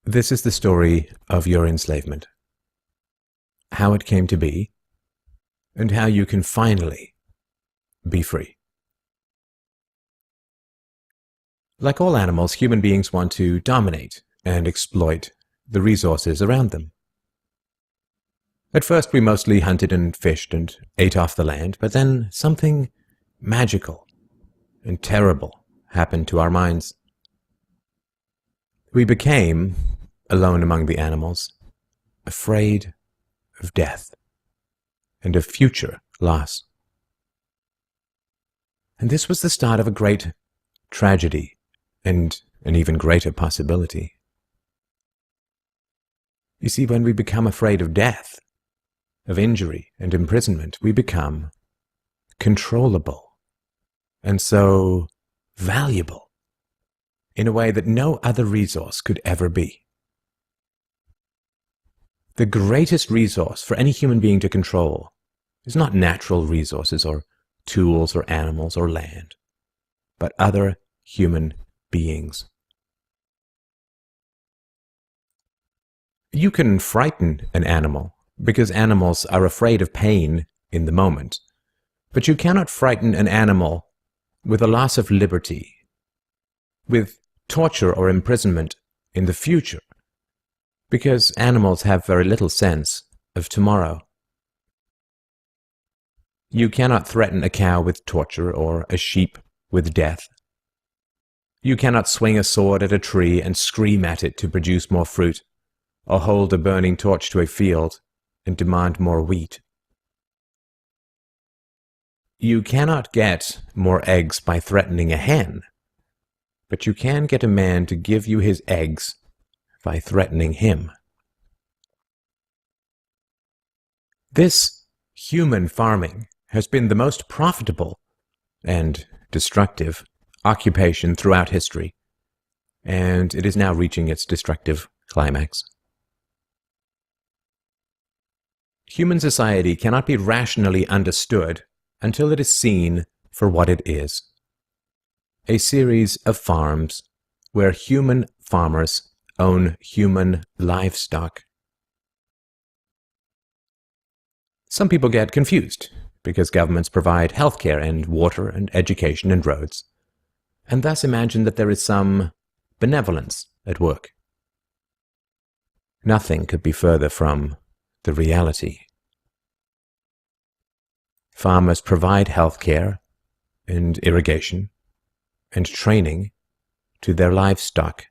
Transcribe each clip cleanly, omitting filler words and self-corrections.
This is the story of your enslavement, how it came to be, and how you can finally be free. Like all animals, human beings want to dominate and exploit the resources around them. At first, we mostly hunted and fished and ate off the land, but then something magical and terrible happened to our minds. We became, alone among the animals, afraid of death and of future loss. And this was the start of a great tragedy and an even greater possibility. You see, when we become afraid of death, of injury and imprisonment, we become controllable and so valuable in a way that no other resource could ever be. The greatest resource for any human being to control is not natural resources or tools or animals or land, but other human beings. You can frighten an animal because animals are afraid of pain in the moment, but you cannot frighten an animal with a loss of liberty, with torture or imprisonment in the future, because animals have very little sense of tomorrow. You cannot threaten a cow with torture or a sheep with death. You cannot swing a sword at a tree and scream at it to produce more fruit, or hold a burning torch to a field and demand more wheat. You cannot get more eggs by threatening a hen, but you can get a man to give you his eggs by threatening him. This human farming has been the most profitable and destructive occupation throughout history, and it is now reaching its destructive climax. Human society cannot be rationally understood until it is seen for what it is: a series of farms where human farmers own human livestock. Some people get confused because governments provide healthcare and water and education and roads, and thus imagine that there is some benevolence at work. Nothing could be further from the reality. Farmers provide healthcare and irrigation and training to their livestock.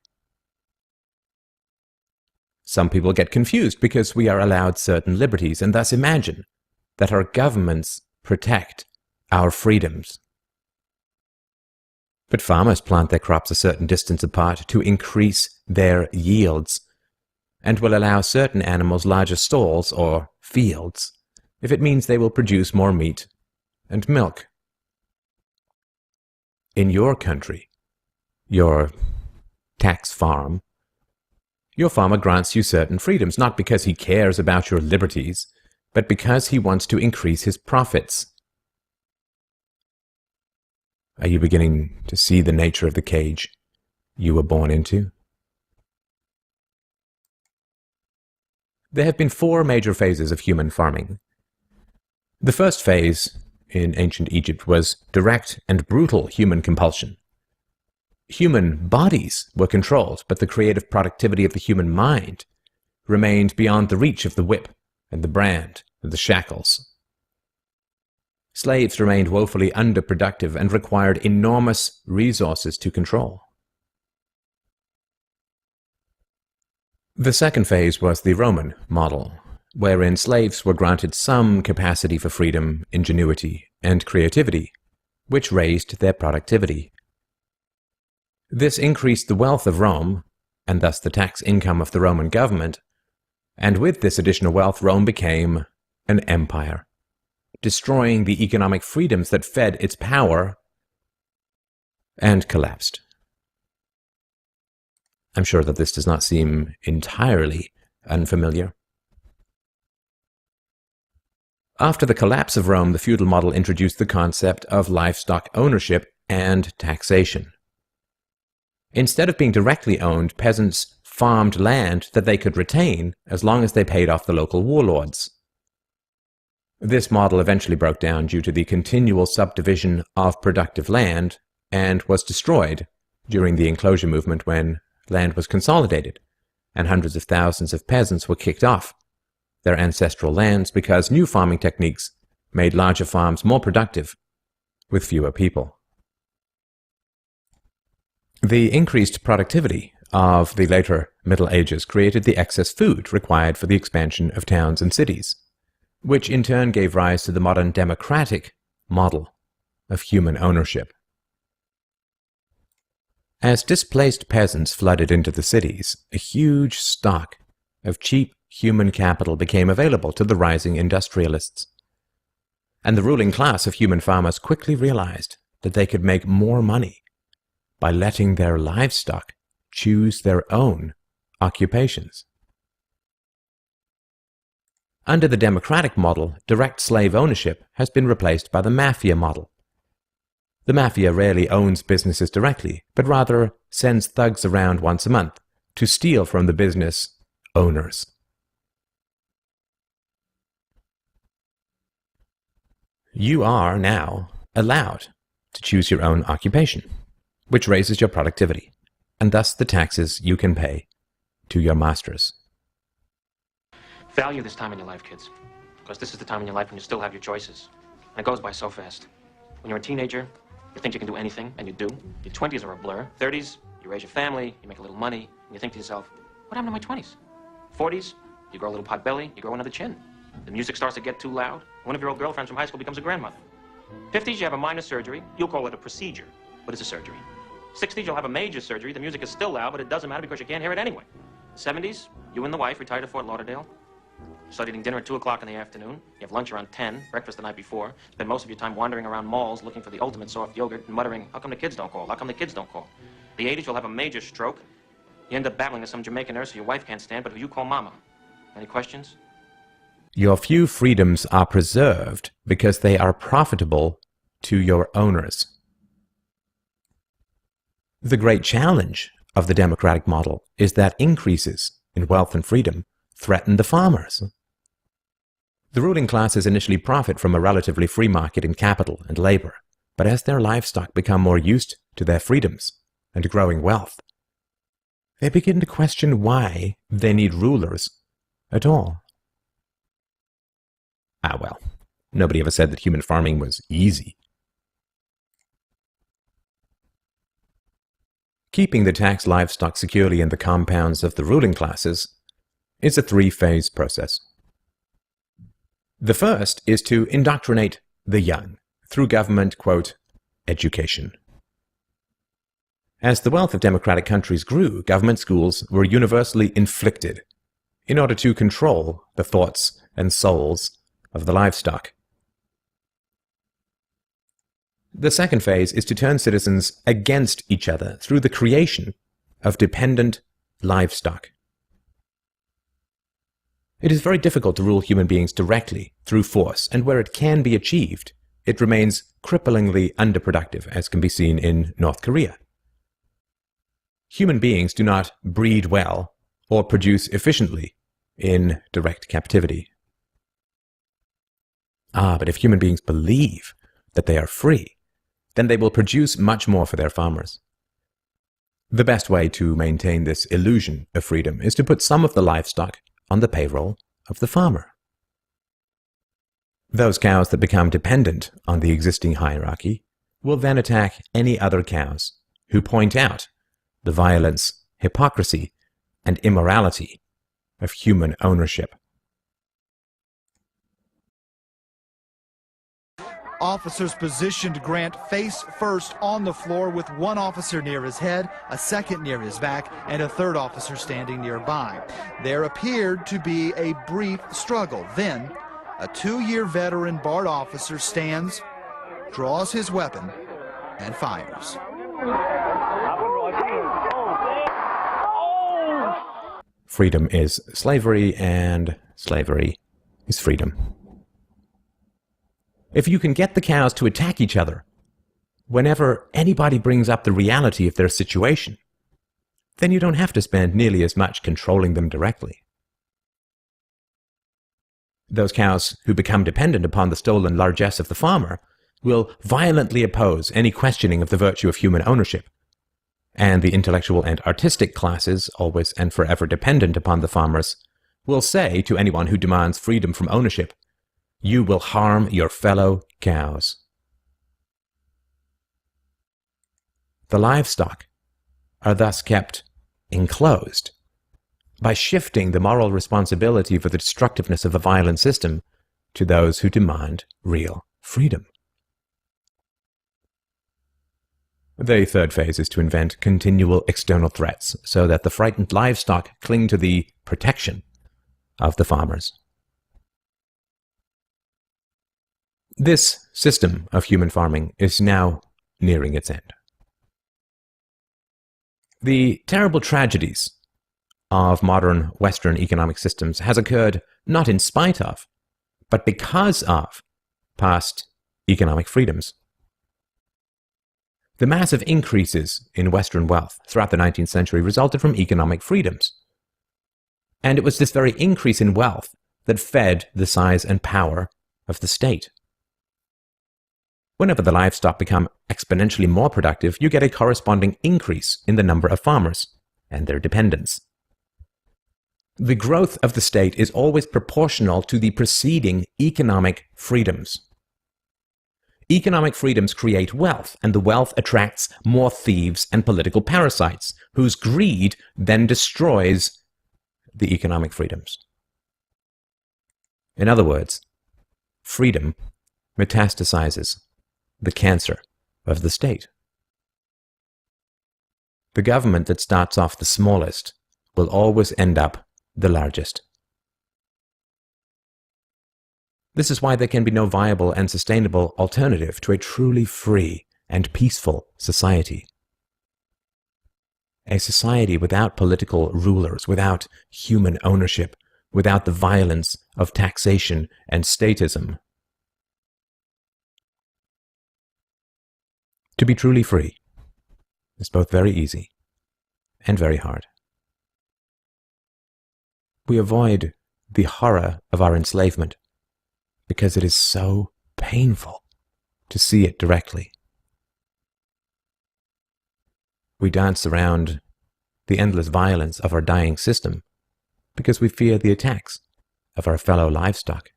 Some people get confused because we are allowed certain liberties and thus imagine that our governments protect our freedoms. But farmers plant their crops a certain distance apart to increase their yields, and will allow certain animals larger stalls or fields if it means they will produce more meat and milk. In your country, your tax farm, your farmer grants you certain freedoms, not because he cares about your liberties, but because he wants to increase his profits. Are you beginning to see the nature of the cage you were born into? There have been 4 major phases of human farming. The first phase in ancient Egypt was direct and brutal human compulsion. Human bodies were controlled, but the creative productivity of the human mind remained beyond the reach of the whip and the brand and the shackles. Slaves remained woefully underproductive and required enormous resources to control. The second phase was the Roman model, wherein slaves were granted some capacity for freedom, ingenuity, and creativity, which raised their productivity. This increased the wealth of Rome, and thus the tax income of the Roman government, and with this additional wealth Rome became an empire, destroying the economic freedoms that fed its power, and collapsed. I'm sure that this does not seem entirely unfamiliar. After the collapse of Rome, the feudal model introduced the concept of livestock ownership and taxation. Instead of being directly owned, peasants farmed land that they could retain as long as they paid off the local warlords. This model eventually broke down due to the continual subdivision of productive land and was destroyed during the enclosure movement when land was consolidated and hundreds of thousands of peasants were kicked off their ancestral lands because new farming techniques made larger farms more productive with fewer people. The increased productivity of the later Middle Ages created the excess food required for the expansion of towns and cities, which in turn gave rise to the modern democratic model of human ownership. As displaced peasants flooded into the cities, a huge stock of cheap human capital became available to the rising industrialists. And the ruling class of human farmers quickly realized that they could make more money by letting their livestock choose their own occupations. Under the democratic model, direct slave ownership has been replaced by the mafia model. The mafia rarely owns businesses directly, but rather sends thugs around once a month to steal from the business owners. You are now allowed to choose your own occupation, which raises your productivity, and thus the taxes you can pay to your masters. Value this time in your life, kids, because this is the time in your life when you still have your choices. And it goes by so fast. When you're a teenager, you think you can do anything, and you do. Your 20s are a blur. 30s, you raise your family, you make a little money, and you think to yourself, what happened to my 20s? 40s, you grow a little pot belly, you grow another chin. The music starts to get too loud. One of your old girlfriends from high school becomes a grandmother. 50s, you have a minor surgery. You'll call it a procedure, but it's a surgery. 60s, you'll have a major surgery. The music is still loud, but it doesn't matter because you can't hear it anyway. 70s, you and the wife retire to Fort Lauderdale. Start eating dinner at 2 o'clock in the afternoon. You have lunch around 10, breakfast the night before. Spend most of your time wandering around malls looking for the ultimate soft yogurt and muttering, how come the kids don't call? How come the kids don't call? The 80s, you'll have a major stroke. You end up battling with some Jamaican nurse who your wife can't stand, but who you call mama. Any questions? Your few freedoms are preserved because they are profitable to your owners. The great challenge of the democratic model is that increases in wealth and freedom threaten the farmers. The ruling classes initially profit from a relatively free market in capital and labor, but as their livestock become more used to their freedoms and growing wealth, they begin to question why they need rulers at all. Well, nobody ever said that human farming was easy. Keeping the taxed livestock securely in the compounds of the ruling classes is a three-phase process. The first is to indoctrinate the young through government, quote, education. As the wealth of democratic countries grew, government schools were universally inflicted in order to control the thoughts and souls of the livestock. The second phase is to turn citizens against each other through the creation of dependent livestock. It is very difficult to rule human beings directly through force, and where it can be achieved, it remains cripplingly underproductive, as can be seen in North Korea. Human beings do not breed well or produce efficiently in direct captivity. But if human beings believe that they are free, then they will produce much more for their farmers. The best way to maintain this illusion of freedom is to put some of the livestock on the payroll of the farmer. Those cows that become dependent on the existing hierarchy will then attack any other cows who point out the violence, hypocrisy, and immorality of human ownership. Officers positioned Grant face first on the floor with one officer near his head, a second near his back, and a third officer standing nearby. There appeared to be a brief struggle. Then, a 2-year veteran BART officer stands, draws his weapon, and fires. Freedom is slavery, and slavery is freedom. If you can get the cows to attack each other whenever anybody brings up the reality of their situation, then you don't have to spend nearly as much controlling them directly. Those cows who become dependent upon the stolen largesse of the farmer will violently oppose any questioning of the virtue of human ownership, and the intellectual and artistic classes, always and forever dependent upon the farmers, will say to anyone who demands freedom from ownership, "You will harm your fellow cows." The livestock are thus kept enclosed by shifting the moral responsibility for the destructiveness of a violent system to those who demand real freedom. The third phase is to invent continual external threats so that the frightened livestock cling to the protection of the farmers. This system of human farming is now nearing its end. The terrible tragedies of modern Western economic systems has occurred not in spite of, but because of past economic freedoms. The massive increases in Western wealth throughout the 19th century resulted from economic freedoms. And it was this very increase in wealth that fed the size and power of the state. Whenever the livestock become exponentially more productive, you get a corresponding increase in the number of farmers and their dependents. The growth of the state is always proportional to the preceding economic freedoms. Economic freedoms create wealth, and the wealth attracts more thieves and political parasites, whose greed then destroys the economic freedoms. In other words, freedom metastasizes the cancer of the state. The government that starts off the smallest will always end up the largest. This is why there can be no viable and sustainable alternative to a truly free and peaceful society. A society without political rulers, without human ownership, without the violence of taxation and statism. To be truly free is both very easy and very hard. We avoid the horror of our enslavement because it is so painful to see it directly. We dance around the endless violence of our dying system because we fear the attacks of our fellow livestock.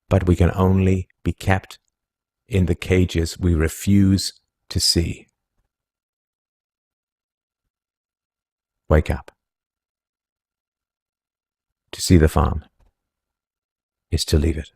But we can only be kept in the cages we refuse to see. Wake up. To see the farm is to leave it.